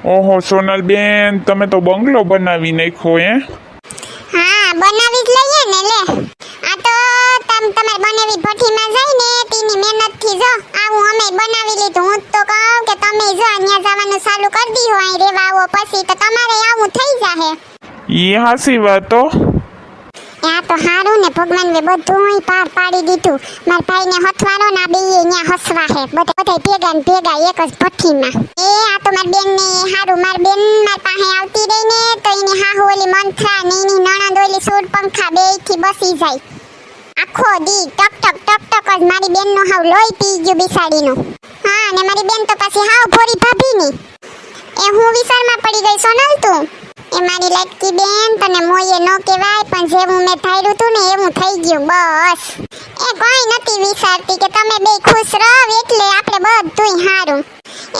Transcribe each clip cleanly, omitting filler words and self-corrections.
ઓહો સોનલબેન, તમે તો બંગલો બનાવી નાખ્યો હે? હા, બનાવી જ લઈએ ને લે. આ તો તમારે બનાવી ભઠ્ઠીમાં જઈને તેની મહેનતથી જો આવું અમે બનાવી લીધું. હું તો કહું કે તમે જો અહીંયા જવાનું ચાલુ કરી દીધું, અહીં રહેવા આવો પછી તો તમારે આવું થઈ જાહે. ઈ હાસી વાત તો. આ તો હારું ને, ભગવાને બધું પાર પાડી દીધું. મારા ભાઈને હથવારો ના બે અહીંયા હસવા હે બધા ભેગા ને ભેગા એક જ ભઠ્ઠીમાં. આ તો મારી બેન ને હારું, મારી બેન મારી પાસે આવતી રહી ને તો એની હાહુ ઓલી મંથરા ને એની નણંદ ઓલી સૂરપંખા બે થી બસી જાય. આખો દી ટક ટક ટક ટક જ મારી બેન નો હાવ લોહી પી ગયું બિસાડીનું. હા, ને મારી બેન તો પછી હાવ ભોરી ભાભીની. એ હું વિચારમાં પડી ગઈ સોનલ તું. એ મારી લાડકી બેન, તને મોયે ન કહેવાય પણ જેવું મેં ધાર્યું તું ને એવું થઈ ગયું બસ. એ કોઈ નથી વિચારતી કે તમે બે ખુશ રહો એટલે આપણે બધુંય હારું.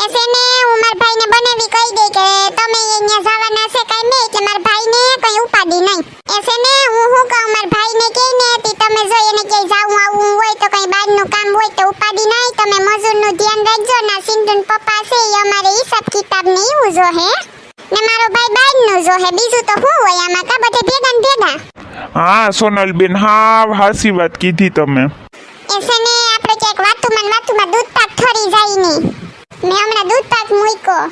એ છે ને હું મારા ભાઈને બનાવી કહી દે કે તમે અહીંયા જવાના છે કાઈ બે એટલે મારા ભાઈને કઈ ઉપાડી નહીં. એ છે ને હું કહું મારા ભાઈને કહે ને તી તમે જો એને ક્યાંય જાવું આવું હોય તો કઈ બહારનું કામ હોય તો ઉપાડી નહીં. તમે મજૂરનું ધ્યાન રાખજો. ના સિંધુન પપ્પા છે એ અમારે હિસાબ કિતાબ ને એવું જો હે ને મારો ભાઈ બહારનું જો હે. બીજું તો શું હોય આમાં, કા બધે ભેગા ને ભેગા. હા સોનલબેન, હા હાસી વાત કીધી તમે. એ છે ને આપણે ક્યાંક વાતુમાં દૂધ પાક ઠરી જાય નહીં. મેં હમણાં દૂધ પાક મૂક્યો.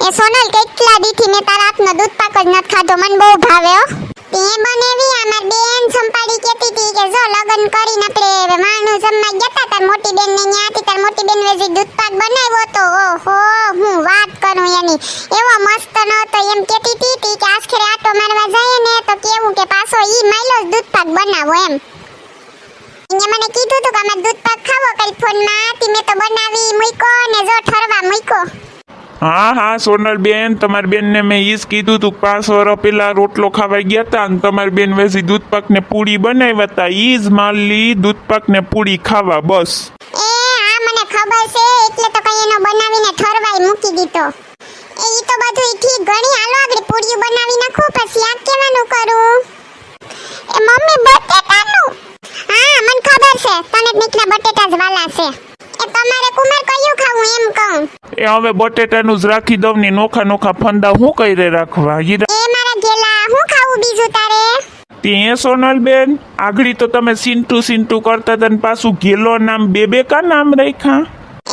એ સોનલ કેટલા દીથી મેં તારા હાથનો દૂધ પાક જ નથી ખાધો, મને બહુ ભાવે હો. તે બનેવી અમાર બેન સંપાડી કહેતી હતી કે જો લગન કરીને આપણે માનું જમવા ગયા તાર મોટી બેન ને ન્યા હતી, તાર મોટી બેન વેજી દૂધ પાક બનાવ્યો તો ઓહો હું વાત કરું એની. એવો મસ્ત નહોતો એમ કહેતી હતી કે આખરે આટો મારવા જાય ને તો કેવું કે પાછો ઈ માયલો જ દૂધ પાક બનાવો એમ. એને મને કીધું તું કે અમાર દૂધ પાક ખાવો કઈ ફોનમાં તી મેં તો બનાવી મૂક્યો ને જો ઠરવા મૂક્યો. હા સોનલબેન, તમારી બેનને મેં ઈ જ કીધું તું 5 વર્ષ પહેલા રોટલો ખાવા ગયા હતા અને તમારી બેન વેસી દૂધપાક ને પૂરી બનાવ્યા હતા. ઈ જ માલી દૂધપાક ને પૂરી ખાવા બસ. હા મને ખબર છે એટલે તો કઈ એનો બનાવીને ઠરવાય મૂકી દીધો. ઈ તો બધું ઠીક ઘણી હાલો આગળ પૂરી બનાવી નાખું પછી આ કેવાનું કરું. એ મમ્મી બટેટાનું. હા મને ખબર છે તને નીકળા બટેટા જ વાલા છે. એ તમારે કુમાર કયું ખાવું એમ કહું. એ હવે બટેટાનું જ રાખી દઉં ને નોખા ફંદા હું કઈ રાખવા. એ મારા ગેલા હું ખાવું બીજું તારે. તે સોનલબેન, આગળી તો તમે સિન્ટુ કરતા હતા ને પાછું ગેલો નામ બે કા નામ રાખ્યા.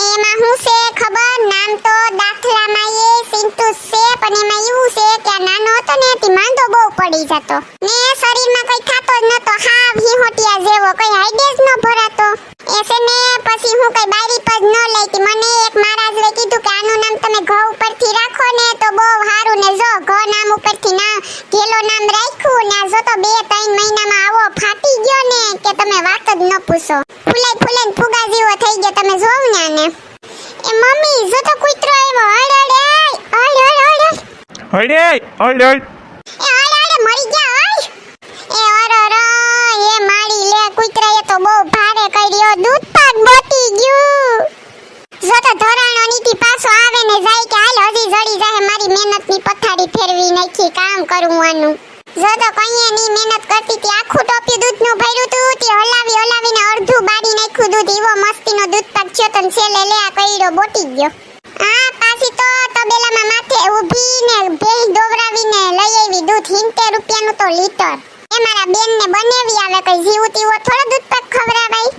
એમાં હું છે ખબર, નામ તો દાખલામાં એ સિન્ટુ છે પણ એમાં એવું છે કે આ નાનો હતો ને તે માંદો બહુ પડી જતો ને શરીરમાં કઈ ખાતો જ નતો, હાવ હિહોટિયા જેવો, કઈ હાઈડે જ ન ભરાતો. એ છે ને પછી હું કઈ બારી પર ન લઈતી. મને એક મહારાજે કીધું કે આનું નામ તમે ઘ ઉપરથી રાખો ને તો બહુ સારું. ને જો ઘ નામ ઉપરથી ના ગેલો નામ રાખ્યું ને જો તો 2-3 મહિનામાં આવો ફાટી ગયો ને કે તમે વાત જ ન પૂછો. ફૂલાઈને ફુગા જેવો થઈ ગયો તમે જોવ ને આને. એ મમ્મી જો તો કૂતરો આવ્યો. હળ મરી ગયા. એ અરર એ મારી લે કૂતરાએ તો બહુ ભારે કર્યો. દૂધ પાક બોટી ગયું. જો તો ધરાણો નીથી પાછો આવે ને જાય કે હાલ હજી જડી જાય. મારી મહેનતની પથારી ફેરવી નાખી કામ કરું આનું. જો તો કઈએ ની મહેનત કરતી હતી, આખું ટોપિયું દૂધનું ભર્યું તું તે હલાવીને અડધું બાળી નાખ્યું દૂધ. એવો મસ્તીનો દૂધ પાક થયો તો છેલ્લે લે આ કઈડો બોટી ગયો. આ પાછી તો તબેલામાં માથે ઊભી ને ભેંસ દોવરાવીને લઈ આવી દૂધ 70 રૂપિયાનું તો લીટર. એ મારા બેન ને બનેવી આવે કઈ જીવું તીવો થોડો દૂધ પાક ખવરાવાય.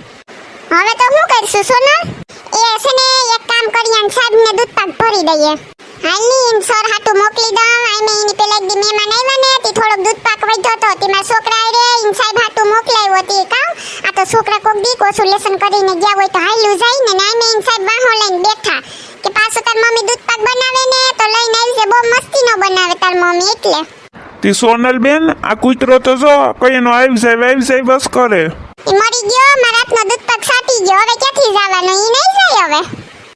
હવે તો શું કરશું સોનલ? એ છે ને એક કામ કરીએ ને સાહેબ ને દૂધ પાક ભરી દઈએ. હાલની ઇન સર હાટુ મોકલી દઉં. આમે એની પેલા એક દી મહેમાન આવ્યા ને તે થોડોક દૂધ પાક વધ્યો તો તેમાં છોકરા રે ઇન સાહેબ હાટુ મોકલાવ્યો તે કામ. આ તો છોકરા કોક દી કોસું લેસન કરીને ગયા હોય તો હાલ્યું જાય ને આમે ઇન સાહેબ વાહો લઈને બેઠા કે પાછો તાર મમ્મી દૂધ પાક બનાવે ને તો લઈને આવી છે. બહુ મસ્તીનો બનાવે તાર મમ્મી એટલે. તે સોનલબેન, આ કૂતરો તો જો કઈનો આવી જાય બસ કરે. એ મરી ગયો. મારા હાથનો દૂધ પાક સાટી ગયો. હવે ક્યાંથી જવાનો? ઈ નહીં જાય હવે.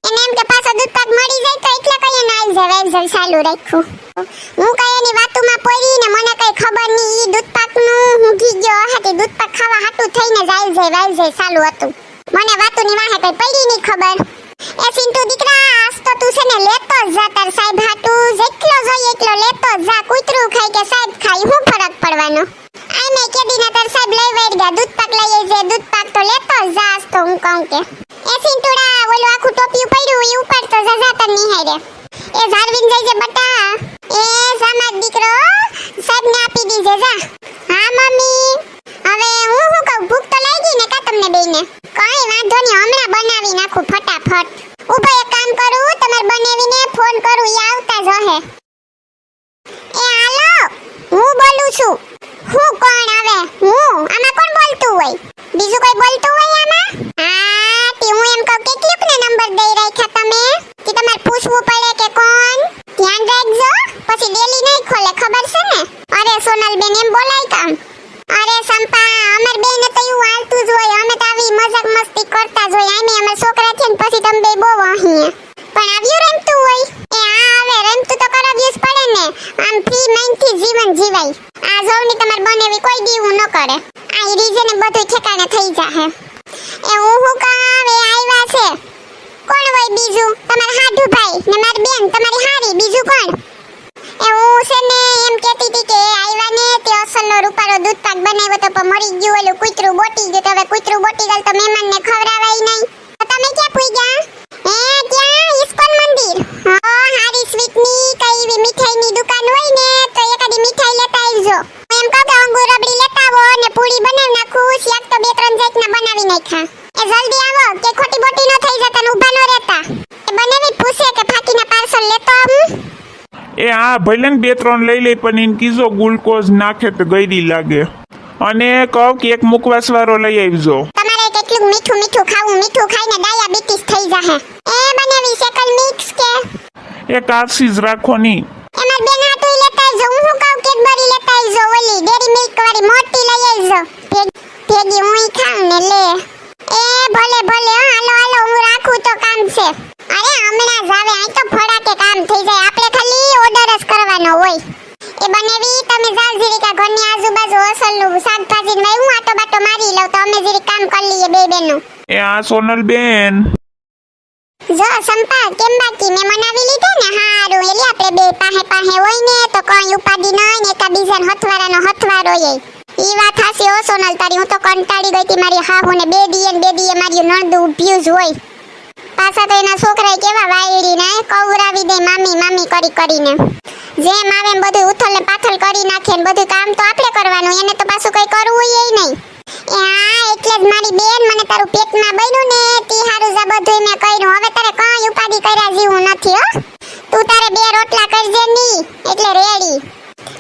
એને એમ કે પાછો દૂધ પાક મળી જાય તો એટલે કઈ ના આવી જાય ચાલુ રાખ્યું. હું કઈ એની વાતોમાં પડી ને મને કઈ ખબર નહીં. ઈ દૂધ પાકનું હું ઘી ગયો હાથી દૂધ પાક ખાવા હાટું થઈને જ આવી જાય ચાલુ હતું. મને વાતોની વાહે કઈ પડી નહીં ખબર. એ સિન્ટુ દીકરા આજ તો તું છે ને લેતો જ જા તાર સાહેબ હાટું. જેટલો જોઈએ એટલો લેતો જ જા. કૂતરું ખાય કે સાહેબ ખાય હું ફરક પડવાનો. આઈ મે કેદીના તાર સાહેબ લઈ વેડ ગયા દૂધ પાક લઈ જે દૂધ પાક તો લેતો જ જા તો હું કહું કે. એ સિન્ટુડા ઓલો આખું ટોપિયું પડ્યું ઈ ઉપાડતો જા તન નિહારે. એ ઝારવીન જઈ જે બટા. એ સામાજ દીકરો સાહેબને આપી દીજે જા. હા મમ્મી. હવે હું કહું, ભૂખ તો લાગી ને કા તમને બેયને? કઈ વાંધો નહીં, હમણાં બનાવી નાખું ફટાફટ. ઉભો એક કામ કરું, તમારે બનાવીને ફોન કરું, ઈ આવતા જ હે. એ હાલો, હું બોલું છું. હું કોણ આવે? આમાં કોણ બોલતું હોય? બીજું કોઈ બોલતું હોય આમાં? હા, તે હું એમ કહું કેટલીકને નંબર દઈ રાખ્યા તમે? કે તમારે પૂછવું પડે કે કોણ? ધ્યાન રાખજો, પછી ડેલી નહીં ખોલે, ખબર છે ને? અરે સોનલબેન એમ બોલાય કામ? અરે સંપા, અમાર બેને તો એવું હાલતું જ હોય, અમે તો આવી મજાક મસ્તી કરતા જ હોય. આમે અમાર છોકરા છે ને પછી તમે બે બહુ અહીંયા. પણ આવ્યું રમતું હોય? એ હા, હવે રમતું તો કરાવ્યું જ પડે ને. આમ ફ્રી માઇન્ડથી જીવન જીવાય. આ જોવની તમાર બનેવી કોઈ દીવું ન કરે. આ રીઝને બધું ઠેકાણે થઈ જાહે. એ હું કામ એ આવ્યા છે. કોણ હોય બીજું? તમાર હાડુ ભાઈ ને મારી બેન તમારી હારી, બીજું કોણ? એ હું છે ને એમ કહેતી હતી કે આવ્યા ને તે અસલનો રૂપારો દૂધ પાક બનાવ્યો તો પણ મરી ગયું, ઓલું કૂતરું બોટી ગયું. તો હવે કૂતરું બોટી ગયું તો મહેમાનને ખવડાવાય નહીં. તો તમે ક્યાં પૂગ્યા? ત્યાં ઇસ્કોન મંદિર. હા, હારી સ્વીટની કઈ એવી મીઠાઈની દુકાન હોય ને તો એકાદી મીઠાઈ લેતા આવજો. એમ કહો કે અંગૂર રબડી લેતા આવો ને પૂરી બનાવી નાખું. શાક તો 2-3 જાતના બનાવી નાખ્યા. એ જલ્દી આવો કે ખોટી બોટી ન થઈ જતા ને ઊભા ન રહેતા. એ બનેવી પૂછે કે ફાકીના પાર્સલ લેતો આવું. એ હા ભલે ને 2-3 લઈ લે, પણ એને કીધો ગ્લુકોઝ નાખે તો ગયડી લાગે. અને કહો કે એક મુખવાસ વાળો લઈ આવજો. તમારે કેટલું મીઠું મીઠું ખાવું? મીઠું ખાઈને ડાયાબિટીસ થઈ જાહે. એ બનેવી શેકલ મિક્સ કે એ કાશી જ રાખો ની. એમાં બેન હાટુઈ લેતા આવજો. હું કહું કેડબરી લેતા આવજો, ઓલી ડેરી મિલ્ક વાળી મોટી લઈ આવજો. ભેગી હુંય ખાઉં ને લે. એ ભલે ભલે, હાલો હાલો, હું રાખું તો કામ છે. અરે હમણાં જ આવે, આ તો ફડાકે કામ થઈ જાય. આપણે ખાલી ઓર્ડર જ કરવાનો હોય. એ બનેવી તમે જાવ જીરીકા ઘરની આજુબાજુ અસલનું શાકભાજી ને હું આટો બાટો મારી લઉં તો અમે જીરી કામ કરી લઈએ બે બેનું. એ આ સોનલબેન. જો સંપા કેમ બાકી મેં મનાવી લીધા ને? હારું, એલી આપણે બે પાહે હોય ને તો કઈ ઉપાડી નહીં ને એકબીજાને હથવારાનો હથવારો હોય. ઈ વાત હાસી હો સોનલ તારી. હું તો કંટાળી ગઈ તી મારી હાહુ ને બે દીએ મારી નણદુ ઊભ્યું જ હોય. પાછા તો એના છોકરાએ કેવા વાયડી ને કવરાવી દે મામી મામી કરીને. જેમ આવે એમ બધું ઉથલ ને પાથલ કરી નાખે ને બધું કામ તો આપણે કરવાનું, એને તો પાછું કઈ કરવું ય નહીં. એ હા, એટલે જ મારી બેન મને તારું પેટમાં બન્યું ને તી હારું જા બધું મેં કર્યું. હવે તારે કઈ ઉપાધિ કર્યા જેવું નથી હો. તું તારે 2 રોટલા કરજે ની એટલે રેડી.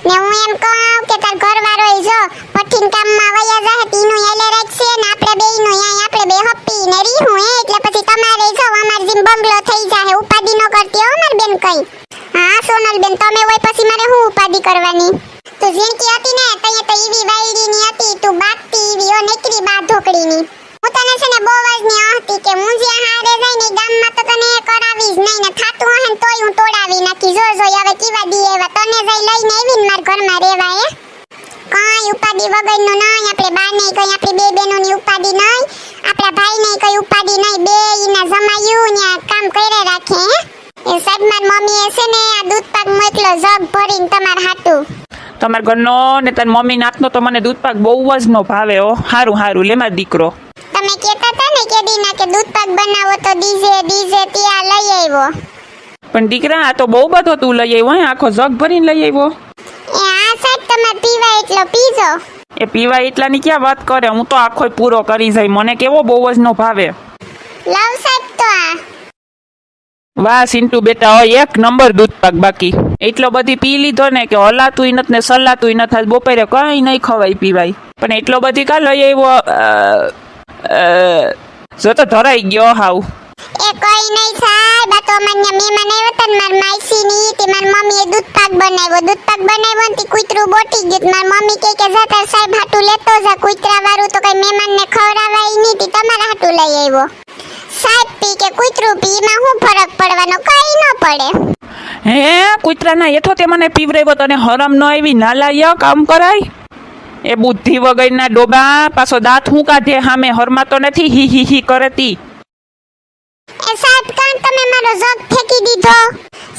ને હું એમ કહું કે તાર ઘરવાળો જો પઠીન કામમાં વયા જાહે તીનું એલે રાખશે ને આપણે બેયનું આપણે બે હપ્પી ને રીહું એટલે પછી તમારે જો અમાર જીમ બંગલો થઈ જાહે. ઉપાધિ ન કરતી હો માર બેન કઈ. હા સોનલ બેન, તમે હોય પછી મારે હું ઉપાધિ કરવાની? તું ઝીણકી હતી ને તઈએ તો ઈવી વાયડીની હતી, તું બાકતી ઈવી ઓ નીકળી બા ઢોકળીની. હું તને છે ને બહુ જ ની હતી કે હું જ્યાં હારે જાય ને ગામમાં તો તને કરાવી જ નહીં ને થાતું હે ને તોય હું તોડાવી નાખી. જો હવે કેવા દી એવા તને જઈ લઈને આવી ને માર ઘરમાં રહેવા. એ કઈ ઉપાધિ વગરનું નહીં. આપણે બાને કઈ આપણી બે બેનોની ઉપાધિ નહીં, આપણા ભાઈને કઈ ઉપાધિ નહીં. બે ઈના જમાયું ને કામ કરે રાખે. એ સાહેબ માર મમ્મીએ છે ને આ દૂધ પાક મોકલો જગ ભરીને તમાર હાટું. તમારા ઘરનો ને તારી મમ્મી નાતનો તો મને દૂધ પાક બહુ જ નો ભાવે હો. હારું લે માર દીકરો. તમે કહેતા હતા ને કેદીના કે દૂધ પાક બનાવો તો ડીજે ત્યાં લઈ આવ્યો. પણ દીકરા આ તો બહુ બધો તું લઈ આવ્યો હે, આખો જગ ભરીને લઈ આવ્યો. એ આ સાહેબ તમારે પીવા એટલો પીજો. એ પીવા એટલાની ક્યાં વાત કરે, હું તો આખો પૂરો કરી જાય. મને કેવો બહુ જ નો ભાવે. લવ સાહેબ તો આ વાહ સિન્ટુ બેટા, હોય 1 નંબર દૂધ પાક. બાકી એટલો બધી પી લીધો ને કે હલાતુંય નથી ને સલાતુંય નથી. બપોરે કઈ નહીં ખવાય પીવાય. પણ એટલો બધી કા લઈ આવ્યો? જો તો ધરાઈ ગયો હાવ. એ કઈ નહીં સાહેબ, આ તો અમારે મહેમાન આવ્યા હતા ને માર માઈસીની તે માર મમ્મીએ દૂધ પાક બનાવ્યો ને તે કૂતરું બોટી ગયું. માર મમ્મી કહે કે જા તાર સાહેબ હાટું લેતો જા, કૂતરા વાળું તો કઈ મહેમાનને ખવડાવાય નહીં, તે તમારા હાટું લઈ આવ્યો. સાહેબ પી કે કૂતરું પી એમાં શું ફરક પડવાનો? કઈ ન પડે. હે કૂતરાના હેઠો તે મને પીવરાવ્યો, તને હરમ ન આવી? નાલાયક કામ કરાય. એ બુદ્ધિ વગરના ડોબા, પાછો દાંત હું કાઢે સામે હરમાં તો નથી હી હી કરેતી. એ સાહેબ કાં તમે મારો જગ ફેંકી દીધો?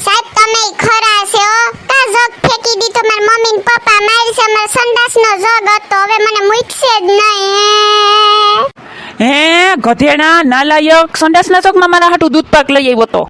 સાહેબ તમે ખરા છે હો. કા જગ ફેંકી દીધો? માર મમ્મી ને પપ્પા મારશે. માર સંડાસનો જગ હતો, હવે મને મૂકશે જ નહીં. હે ગધેડા નાલાયક, સંડાસના ચોકમાં મારા હાટું દૂધ પાક લઈ આવ્યો તો.